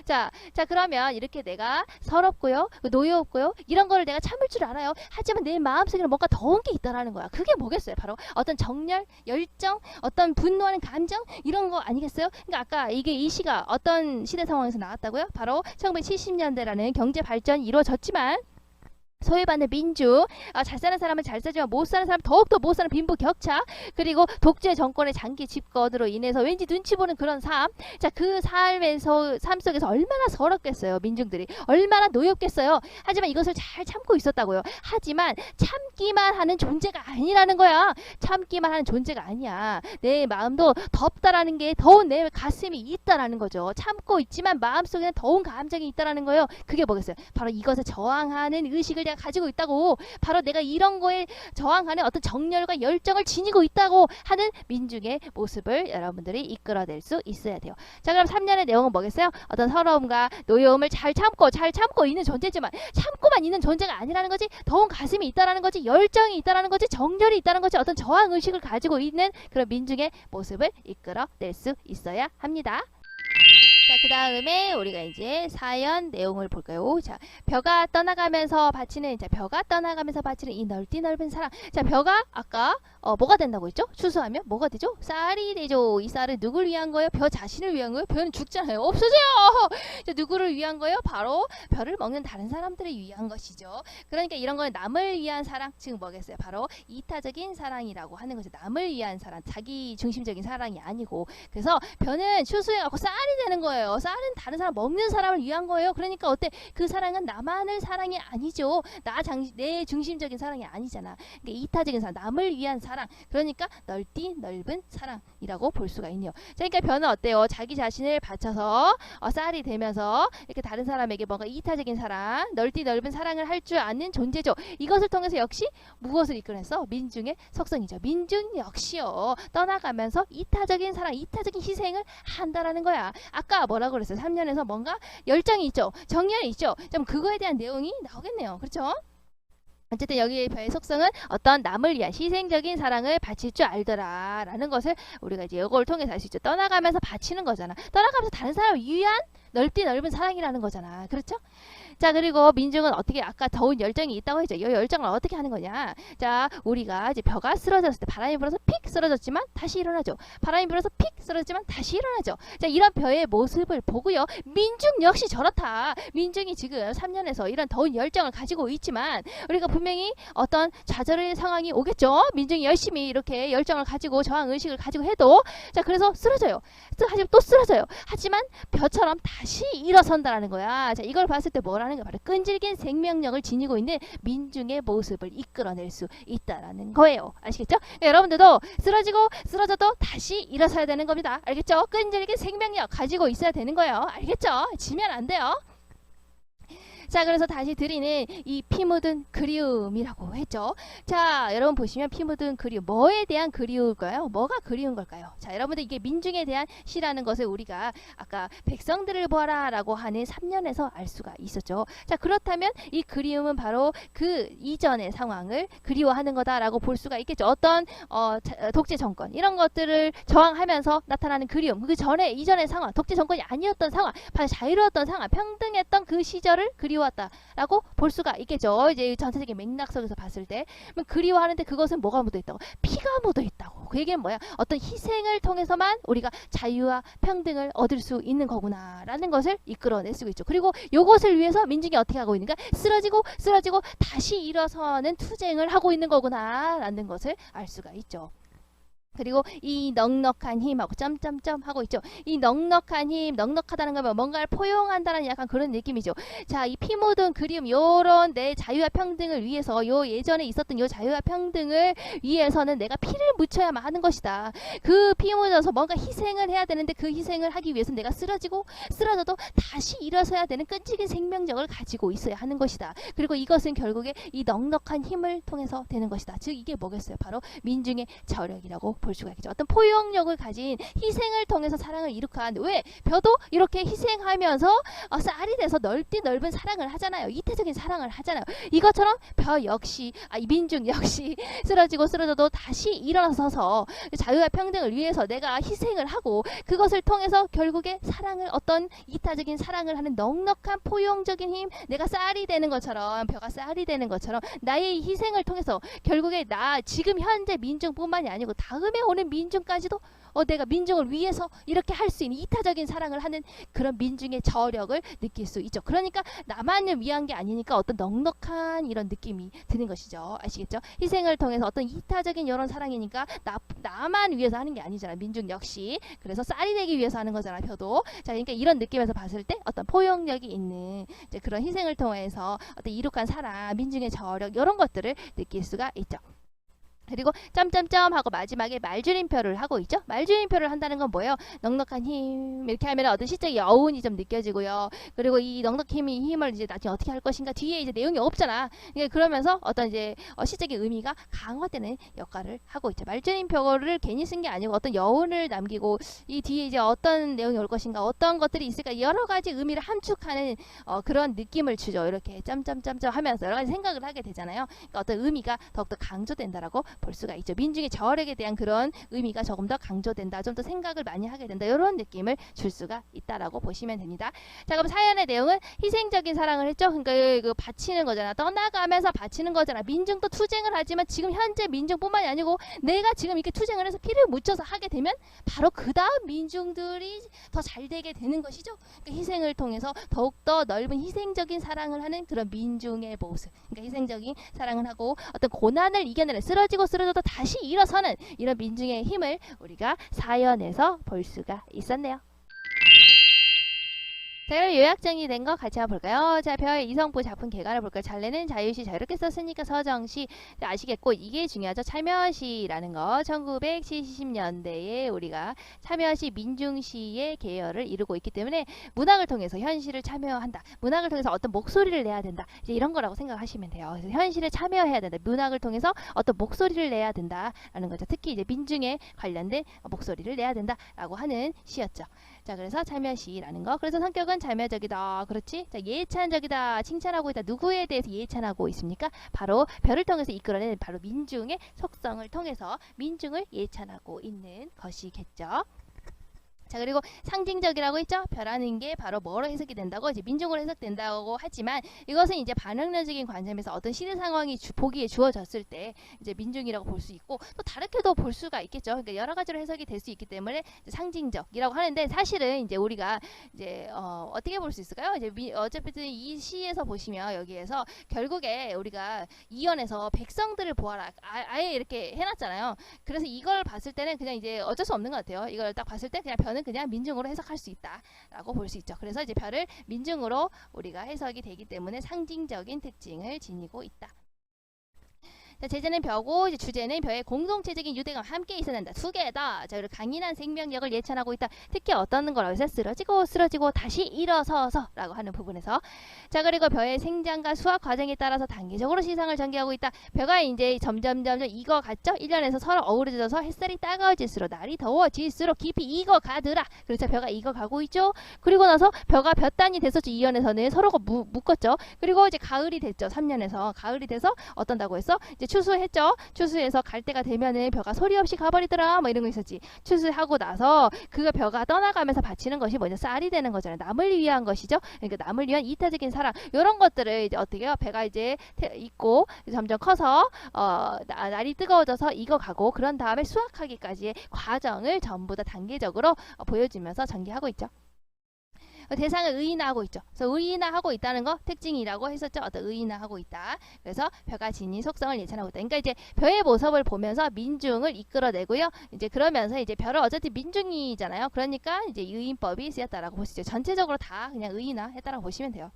자, 그러면 이렇게 내가 서럽고요, 노여웠고요, 이런 거를 내가 참을 줄 알아요. 하지만 내 마음속에는 뭔가 더운 게 있다라는 거야. 그게 뭐겠어요? 바로 어떤 정열, 열정, 어떤 분노하는 감정 이런 거 아니겠어요? 그러니까 아까 이 시가 어떤 시대 상황에서 나왔다고요? 바로 1970년대라는 경제 발전이 이루어졌지만 소외받는 민중, 잘 사는 사람은 잘 살지만 못 사는 사람 더욱더 못 사는 빈부격차, 그리고 독재 정권의 장기 집권으로 인해서 왠지 눈치 보는 그런 삶. 자, 그 삶 속에서 얼마나 서럽겠어요. 민중들이 얼마나 노엽겠어요. 하지만 이것을 잘 참고 있었다고요. 하지만 참기만 하는 존재가 아니라는 거야. 참기만 하는 존재가 아니야. 내 마음도 덥다라는 게 더운 내 가슴이 있다라는 거죠. 참고 있지만 마음속에는 더운 감정이 있다라는 거예요. 그게 뭐겠어요? 바로 이것에 저항하는 의식을 내가 가지고 있다고. 바로 내가 이런 거에 저항하는 어떤 정열과 열정을 지니고 있다고 하는 민중의 모습을 여러분들이 이끌어낼 수 있어야 돼요. 자, 그럼 3년의 내용은 뭐겠어요? 어떤 서러움과 노여움을 잘 참고 있는 존재지만 참고만 있는 존재가 아니라는 거지. 더운 가슴이 있다라는 거지. 열정이 있다라는 거지. 정열이 있다는 거지. 어떤 저항 의식을 가지고 있는 그런 민중의 모습을 이끌어낼 수 있어야 합니다. 자, 그 다음에 우리가 이제 사연 내용을 볼까요? 자, 벼가 떠나가면서 바치는 이 넓디 넓은 사랑. 자, 벼가 아까 뭐가 된다고 했죠? 추수하면 뭐가 되죠? 쌀이 되죠. 이 쌀은 누굴 위한 거예요? 벼 자신을 위한 거예요? 벼는 죽잖아요. 없어져요. 자, 누구를 위한 거예요? 바로 벼를 먹는 다른 사람들을 위한 것이죠. 그러니까 이런 거는 남을 위한 사랑, 지금 뭐겠어요? 바로 이타적인 사랑이라고 하는 거죠. 남을 위한 사랑, 자기 중심적인 사랑이 아니고. 그래서 벼는 추수해갖고 쌀이 되는 거예요. 쌀은 다른 사람 먹는 사람을 위한 거예요. 그러니까 어때? 그 사랑은 나만의 사랑이 아니죠. 내 중심적인 사랑이 아니잖아. 그러니까 이타적인 사랑, 남을 위한 사랑. 그러니까 넓디 넓은 사랑이라고 볼 수가 있네요. 자, 그러니까 벼는 어때요? 자기 자신을 바쳐서 쌀이 되면서 이렇게 다른 사람에게 뭔가 이타적인 사랑, 넓디 넓은 사랑을 할 줄 아는 존재죠. 이것을 통해서 역시 무엇을 이끌어냈어? 민중의 속성이죠. 민중 역시요. 떠나가면서 이타적인 사랑, 이타적인 희생을 한다라는 거야. 아까 뭐라고 그랬어요? 3년에서 뭔가 열정이 있죠. 정열이 있죠. 좀 그거에 대한 내용이 나오겠네요. 그렇죠? 어쨌든 여기의 벼의 속성은 어떤 남을 위한 희생적인 사랑을 바칠 줄 알더라 라는 것을 우리가 이제 이걸 통해서 알 수 있죠. 떠나가면서 바치는 거잖아. 떠나가면서 다른 사람을 위한 넓은 사랑이라는 거잖아. 그렇죠? 자, 그리고 민중은 어떻게 아까 더운 열정이 있다고 했죠. 이 열정을 어떻게 하는 거냐. 자, 우리가 이제 벼가 쓰러졌을 때 바람이 불어서 픽 쓰러졌지만 다시 일어나죠. 바람이 불어서 픽 쓰러졌지만 다시 일어나죠. 자, 이런 벼의 모습을 보고요. 민중 역시 저렇다. 민중이 지금 3년에서 이런 더운 열정을 가지고 있지만 우리가 분명히 어떤 좌절의 상황이 오겠죠. 민중이 열심히 이렇게 열정을 가지고 저항 의식을 가지고 해도 자, 그래서 쓰러져요. 하지만 또 쓰러져요. 하지만 벼처럼 다시 일어선다라는 거야. 자, 이걸 봤을 때 뭐라는 거야? 바로 끈질긴 생명력을 지니고 있는 민중의 모습을 이끌어낼 수 있다라는 거예요. 아시겠죠? 여러분들도 쓰러져도 다시 일어서야 되는 겁니다. 알겠죠? 끈질긴 생명력 가지고 있어야 되는 거예요. 알겠죠? 지면 안 돼요. 자, 그래서 다시 드리는 이 피 묻은 그리움이라고 했죠. 자, 여러분 보시면 피 묻은 그리움, 뭐에 대한 그리움일까요? 뭐가 그리운 걸까요? 자, 여러분들 이게 민중에 대한 시라는 것을 우리가 아까 백성들을 보아라 라고 하는 3년에서 알 수가 있었죠. 자, 그렇다면 이 그리움은 바로 그 이전의 상황을 그리워하는 거다라고 볼 수가 있겠죠. 어떤 독재 정권 이런 것들을 저항하면서 나타나는 그리움, 그 전에 이전의 상황, 독재 정권이 아니었던 상황, 바로 자유로웠던 상황, 평등했던 그 시절을 그리워했다라고 볼 수가 있겠죠. 이제 전체적인 맥락 속에서 봤을 때 그리워하는데 그것은 뭐가 묻어있다고? 피가 묻어있다고. 그 얘기는 뭐야? 어떤 희생을 통해서만 우리가 자유와 평등을 얻을 수 있는 거구나라는 것을 이끌어낼 수 있죠. 그리고 이것을 위해서 민중이 어떻게 하고 있는가? 쓰러지고 다시 일어서는 투쟁을 하고 있는 거구나라는 것을 알 수가 있죠. 그리고 이 넉넉한 힘하고 점점점 하고 있죠. 이 넉넉한 힘, 넉넉하다는 거면 뭔가를 포용한다는 약간 그런 느낌이죠. 자, 이 피 묻은 그리움, 요런 내 자유와 평등을 위해서, 요 예전에 있었던 요 자유와 평등을 위해서는 내가 피를 묻혀야만 하는 것이다. 그 피 묻어서 뭔가 희생을 해야 되는데 그 희생을 하기 위해서 내가 쓰러져도 다시 일어서야 되는 끈질긴 생명력을 가지고 있어야 하는 것이다. 그리고 이것은 결국에 이 넉넉한 힘을 통해서 되는 것이다. 즉 이게 뭐겠어요? 바로 민중의 저력이라고 볼 수가 있겠죠. 어떤 포용력을 가진 희생을 통해서 사랑을 이룩한, 왜? 벼도 이렇게 희생하면서 쌀이 돼서 넓은 사랑을 하잖아요. 이태적인 사랑을 하잖아요. 이것처럼 벼 역시, 이 민중 역시 쓰러져도 다시 일어서서 자유와 평등을 위해서 내가 희생을 하고 그것을 통해서 결국에 사랑을, 어떤 이타적인 사랑을 하는 넉넉한 포용적인 힘, 내가 쌀이 되는 것처럼, 벼가 쌀이 되는 것처럼 나의 희생을 통해서 결국에 나 지금 현재 민중뿐만이 아니고 다음에 오는 민중까지도 내가 민중을 위해서 이렇게 할 수 있는 이타적인 사랑을 하는 그런 민중의 저력을 느낄 수 있죠. 그러니까 나만을 위한 게 아니니까 어떤 넉넉한 이런 느낌이 드는 것이죠. 아시겠죠? 희생을 통해서 어떤 이타적인 이런 사랑이니까 나만 위해서 하는 게 아니잖아. 민중 역시. 그래서 쌀이 되기 위해서 하는 거잖아. 벼도. 자, 그러니까 이런 느낌에서 봤을 때 어떤 포용력이 있는 이제 그런 희생을 통해서 어떤 이룩한 사랑, 민중의 저력 이런 것들을 느낄 수가 있죠. 그리고 점점점 하고 마지막에 말줄임표를 하고 있죠. 말줄임표를 한다는 건 뭐예요? 넉넉한 힘, 이렇게 하면 어떤 시적인 여운이 좀 느껴지고요. 그리고 이 넉넉한 힘을 이제 나중에 어떻게 할 것인가, 뒤에 이제 내용이 없잖아. 그러니까 그러면서 어떤 이제 시적인 의미가 강화되는 역할을 하고 있죠. 말줄임표를 괜히 쓴 게 아니고 어떤 여운을 남기고 이 뒤에 이제 어떤 내용이 올 것인가, 어떤 것들이 있을까, 여러 가지 의미를 함축하는 그런 느낌을 주죠. 이렇게 점점점점 하면서 여러 가지 생각을 하게 되잖아요. 그러니까 어떤 의미가 더욱더 강조된다라고 볼 수가 있죠. 민중의 저력에 대한 그런 의미가 조금 더 강조된다, 좀 더 생각을 많이 하게 된다, 이런 느낌을 줄 수가 있다라고 보시면 됩니다. 자, 그럼 사연의 내용은 희생적인 사랑을 했죠. 그러니까 그 바치는 거잖아. 떠나가면서 바치는 거잖아. 민중도 투쟁을 하지만 지금 현재 민중뿐만이 아니고 내가 지금 이렇게 투쟁을 해서 피를 묻혀서 하게 되면 바로 그 다음 민중들이 더 잘 되게 되는 것이죠. 그러니까 희생을 통해서 더욱더 넓은 희생적인 사랑을 하는 그런 민중의 모습. 그러니까 희생적인 사랑을 하고 어떤 고난을 이겨내는, 쓰러져도 다시 일어서는 이런 민중의 힘을 우리가 사연에서 볼 수가 있었네요. 자, 그럼 요약 정리된 거 같이 한번 볼까요? 자, 벼의 이성부 작품 개관을 볼까요? 잘내는 자유시 자유롭게 썼으니까 서정시. 자, 아시겠고 이게 중요하죠. 참여시라는 거. 1970년대에 우리가 참여시 민중시의 계열을 이루고 있기 때문에 문학을 통해서 현실을 참여한다. 문학을 통해서 어떤 목소리를 내야 된다. 이제 이런 거라고 생각하시면 돼요. 그래서 현실에 참여해야 된다. 문학을 통해서 어떤 목소리를 내야 된다라는 거죠. 특히 이제 민중에 관련된 목소리를 내야 된다라고 하는 시였죠. 자, 그래서 참여시라는 거. 그래서 성격은 사람은 자매적이다. 그렇지? 자, 예찬적이다. 칭찬하고 있다. 누구에 대해서 예찬하고 있습니까? 바로 별을 통해서 이끌어낸 바로 민중의 속성을 통해서 민중을 예찬하고 있는 것이겠죠. 자, 그리고 상징적이라고 했죠? 별하는 게 바로 뭐로 해석이 된다고? 이제 민중으로 해석된다고 하지만 이것은 이제 반응론적인 관점에서 어떤 시대 상황이 보기에 주어졌을 때 이제 민중이라고 볼 수 있고 또 다르게도 볼 수가 있겠죠. 그러니까 여러 가지로 해석이 될 수 있기 때문에 상징적이라고 하는데 사실은 이제 우리가 이제 어떻게 볼 수 있을까요? 이제 어차피 이 시에서 보시면 여기에서 결국에 우리가 이연에서 백성들을 보아라 아예 이렇게 해놨잖아요. 그래서 이걸 봤을 때는 그냥 이제 어쩔 수 없는 것 같아요. 이걸 딱 봤을 때 그냥 별은 그냥 민중으로 해석할 수 있다라고 볼 수 있죠. 그래서 이제 별을 민중으로 우리가 해석이 되기 때문에 상징적인 특징을 지니고 있다. 자, 제재는 벼고 이제 주제는 벼의 공동체적인 유대감 함께 있어낸다. 두 개다. 자, 그리고 강인한 생명력을 예찬하고 있다. 특히 어떤 거라서 쓰러지고 다시 일어서서라고 하는 부분에서 자, 그리고 벼의 생장과 수확 과정에 따라서 단계적으로 시상을 전개하고 있다. 벼가 이제 점점 익어갔죠. 1년에서 서로 어우러져서 햇살이 따가워질수록 날이 더워질수록 깊이 익어가더라. 그렇죠. 벼가 익어가고 있죠. 그리고 나서 벼가 볕단이 됐었죠. 2년에서는 서로가 묶었죠. 그리고 이제 가을이 됐죠. 3년에서 가을이 돼서 어떤다고 했어? 이제 추수했죠. 추수해서 갈 때가 되면은 벼가 소리 없이 가버리더라. 뭐 이런 거 있었지. 추수하고 나서 그 벼가 떠나가면서 바치는 것이 뭐냐? 쌀이 되는 거잖아요. 남을 위한 것이죠. 그러니까 남을 위한 이타적인 사랑. 이런 것들을 이제 어떻게요? 배가 이제 있고 점점 커서 날이 뜨거워져서 익어가고 그런 다음에 수확하기까지의 과정을 전부 다 단계적으로 보여주면서 전개하고 있죠. 대상을 의인화하고 있죠. 그래서 의인화하고 있다는 거 특징이라고 했었죠. 어떤 의인화하고 있다. 그래서 벼가 지닌 속성을 예찬하고 있다. 그러니까 이제 벼의 모습을 보면서 민중을 이끌어내고요. 이제 그러면서 이제 벼를 어차피 민중이잖아요. 그러니까 이제 의인법이 쓰였다라고 보시죠. 전체적으로 다 그냥 의인화했다라고 보시면 돼요.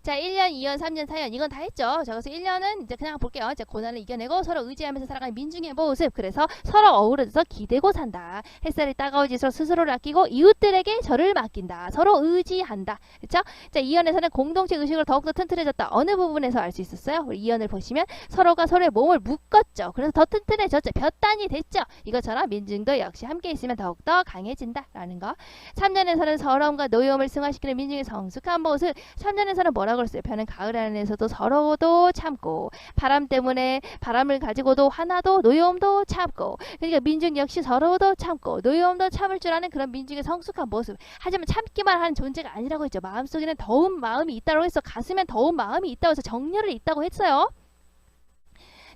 자, 1년, 2년, 3년, 4년 이건 다 했죠. 자, 그래서 1년은 이제 그냥 볼게요. 이제 고난을 이겨내고 서로 의지하면서 살아가는 민중의 모습. 그래서 서로 어우러져서 기대고 산다. 햇살이 따가워질수록 스스로를 아끼고 이웃들에게 절을 맡긴다. 서로 의지한다. 그렇죠? 자, 2년에서는 공동체 의식으로 더욱더 튼튼해졌다. 어느 부분에서 알 수 있었어요? 우리 2년을 보시면 서로가 서로의 몸을 묶었죠. 그래서 더 튼튼해졌죠. 볕단이 됐죠. 이것처럼 민중도 역시 함께 있으면 더욱더 강해진다라는 거. 3년에서는 서러움과 노여움을 승화시키는 민중의 성숙한 모습. 3년에서는 뭐라고 그랬어요? 벼는 가을 안에서도 서러워도 참고 바람 때문에 바람을 가지고도 화나도 노여움도 참고 그러니까 민중 역시 서러워도 참고 노여움도 참을 줄 아는 그런 민중의 성숙한 모습. 하지만 참기만 하는 존재가 아니라고 했죠. 마음속에는 더운 마음이 있다고 해서 가슴엔 더운 마음이 있다고 해서 정열을 있다고 했어요.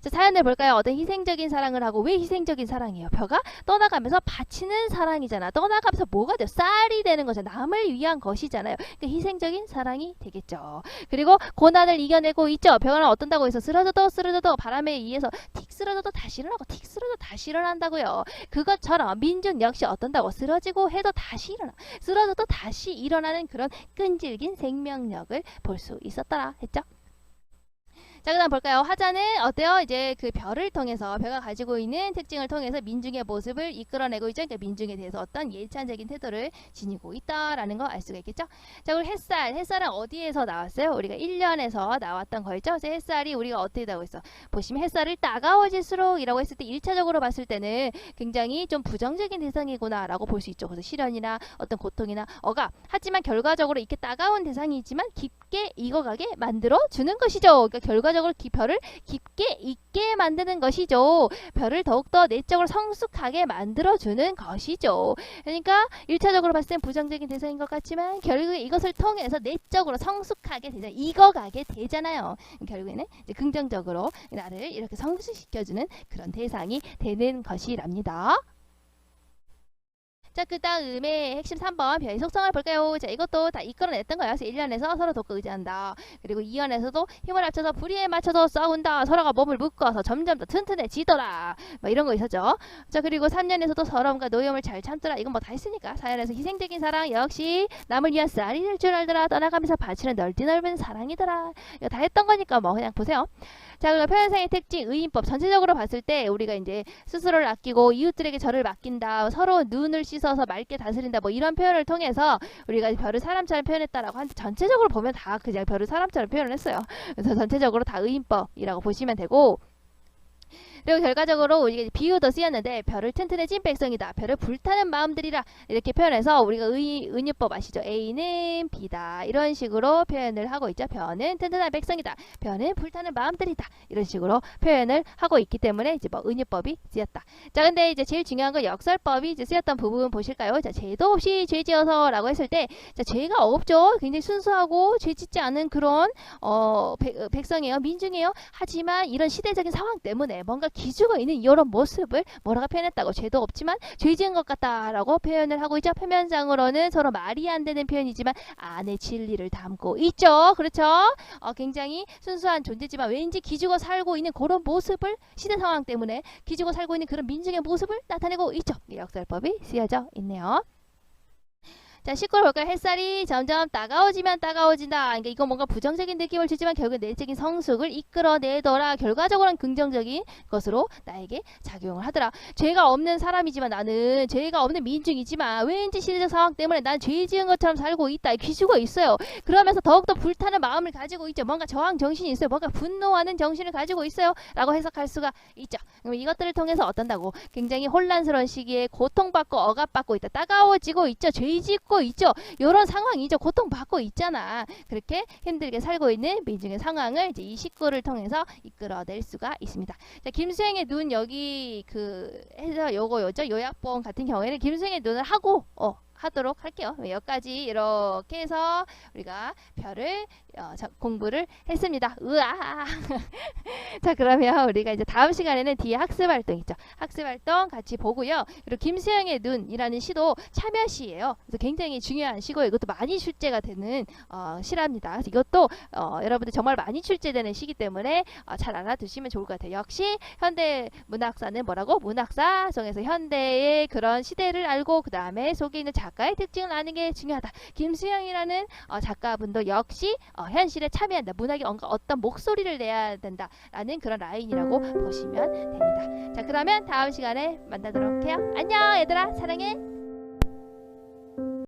자, 사연을 볼까요? 어떤 희생적인 사랑을 하고 왜 희생적인 사랑이에요? 벼가 떠나가면서 바치는 사랑이잖아. 떠나가면서 뭐가 돼요? 쌀이 되는 거죠. 남을 위한 것이잖아요. 그러니까 희생적인 사랑이 되겠죠. 그리고 고난을 이겨내고 있죠. 벼는 어떤다고 해서 쓰러져도 바람에 의해서 틱 쓰러져도 다시 일어나고 틱 쓰러져도 다시 일어난다고요. 그것처럼 민중 역시 어떤다고 쓰러지고 해도 다시 일어나. 쓰러져도 다시 일어나는 그런 끈질긴 생명력을 볼 수 있었더라 했죠. 자, 그 다음 볼까요? 화자는 어때요? 이제 그 별을 통해서 벼가 가지고 있는 특징을 통해서 민중의 모습을 이끌어내고 있죠. 그러니까 민중에 대해서 어떤 예찬적인 태도를 지니고 있다라는 거 알 수가 있겠죠. 자, 그리고 햇살은 어디에서 나왔어요? 우리가 1년에서 나왔던 거였죠. 그래서 햇살이 우리가 어떻게 나오고 있어? 보시면 햇살을 따가워질수록 이라고 했을 때 1차적으로 봤을 때는 굉장히 좀 부정적인 대상이구나 라고 볼 수 있죠. 그래서 시련이나 어떤 고통이나 억압. 하지만 결과적으로 이렇게 따가운 대상이지만 깊게 익어가게 만들어 주는 것이죠. 그러니까 결과적으로 별을 깊게 익게 만드는 것이죠. 별을 더욱더 내적으로 성숙하게 만들어주는 것이죠. 그러니까 1차적으로 봤을 땐 부정적인 대상인 것 같지만 결국에 이것을 통해서 내적으로 성숙하게 되잖아요. 익어가게 되잖아요. 결국에는 이제 긍정적으로 나를 이렇게 성숙시켜주는 그런 대상이 되는 것이랍니다. 자, 그 다음에 핵심 3번 벼의 속성을 볼까요? 자, 이것도 다 이끌어냈던 거예요. 그래서 1년에서 서로 돕고 의지한다. 그리고 2년에서도 힘을 합쳐서 불의에 맞춰서 싸운다. 서로가 몸을 묶어서 점점 더 튼튼해지더라. 뭐 이런 거 있었죠. 자, 그리고 3년에서도 서러움과 노여움을 잘 참더라. 이건 뭐 다 했으니까. 4년에서 희생적인 사랑 역시 남을 위한 쌀이 될 줄 알더라. 떠나가면서 바치는 넓은 사랑이더라. 이거 다 했던 거니까 뭐 그냥 보세요. 자, 그리고 표현상의 특징, 의인법 전체적으로 봤을 때 우리가 이제 스스로를 아끼고 이웃들에게 절을 맡긴다. 서로 눈을 씻어서 맑게 다스린다. 뭐 이런 표현을 통해서 우리가 별을 사람처럼 표현했다라고 하는데 전체적으로 보면 다 그냥 별을 사람처럼 표현을 했어요. 그래서 전체적으로 다 의인법이라고 보시면 되고 그리고 결과적으로 우리가 이제 비유도 쓰였는데 별을 튼튼해진 백성이다. 별을 불타는 마음들이라 이렇게 표현해서 우리가 은유법 아시죠? A는 B다. 이런 식으로 표현을 하고 있죠. 별은 튼튼한 백성이다. 별은 불타는 마음들이다. 이런 식으로 표현을 하고 있기 때문에 이제 뭐 은유법이 쓰였다. 자, 근데 이제 제일 중요한 건 역설법이 이제 쓰였던 부분 보실까요? 자, 죄도 없이 죄지어서라고 했을 때, 자, 죄가 없죠. 굉장히 순수하고 죄짓지 않은 그런 백성이에요. 민중이에요. 하지만 이런 시대적인 상황 때문에 뭔가 기죽어 있는 이런 모습을 뭐라고 표현했다고, 죄도 없지만 죄 지은 것 같다라고 표현을 하고 있죠. 표면상으로는 서로 말이 안 되는 표현이지만 안에 진리를 담고 있죠. 그렇죠? 굉장히 순수한 존재지만 왠지 기죽어 살고 있는 그런 모습을, 시대 상황 때문에 기죽어 살고 있는 그런 민중의 모습을 나타내고 있죠. 역설법이 쓰여져 있네요. 자, 19를 볼까요? 햇살이 점점 따가워지면 따가워진다. 그러니까 이거 뭔가 부정적인 느낌을 주지만 결국 내적인 성숙을 이끌어내더라. 결과적으로는 긍정적인 것으로 나에게 작용을 하더라. 죄가 없는 사람이지만, 나는 죄가 없는 민중이지만 왠지 시대적 상황 때문에 난 죄 지은 것처럼 살고 있다. 귀죽어 있어요. 그러면서 더욱더 불타는 마음을 가지고 있죠. 뭔가 저항 정신이 있어요. 뭔가 분노하는 정신을 가지고 있어요. 라고 해석할 수가 있죠. 그럼 이것들을 통해서 어떤다고? 굉장히 혼란스러운 시기에 고통받고 억압받고 있다. 따가워지고 있죠. 죄 짓고 있죠. 이런 상황이죠. 고통받고 있잖아. 그렇게 힘들게 살고 있는 민중의 상황을 이제 이 19를 통해서 이끌어낼 수가 있습니다. 자, 김수영의 눈, 여기 해서 요거죠. 요약본 같은 경우에는 김수영의 눈을 하고 하도록 할게요. 여기까지 이렇게 해서 우리가 별을 공부를 했습니다. 으아. 자, 그러면 우리가 이제 다음 시간에는 뒤에 학습활동 있죠. 학습활동 같이 보고요. 그리고 김수영의 눈이라는 시도 참여시예요. 그래서 굉장히 중요한 시고 이것도 많이 출제가 되는 시랍니다. 그래서 이것도 여러분들 정말 많이 출제되는 시기 때문에 잘 알아두시면 좋을 것 같아요. 역시 현대 문학사는 뭐라고? 문학사성에서 현대의 그런 시대를 알고 그 다음에 속에 있는 작가의 특징을 아는 게 중요하다. 김수영이라는 작가분도 역시 현실에 참여한다. 문학에 어떤 목소리를 내야 된다라는 그런 라인이라고 보시면 됩니다. 자, 그러면 다음 시간에 만나도록 해요. 안녕 얘들아, 사랑해.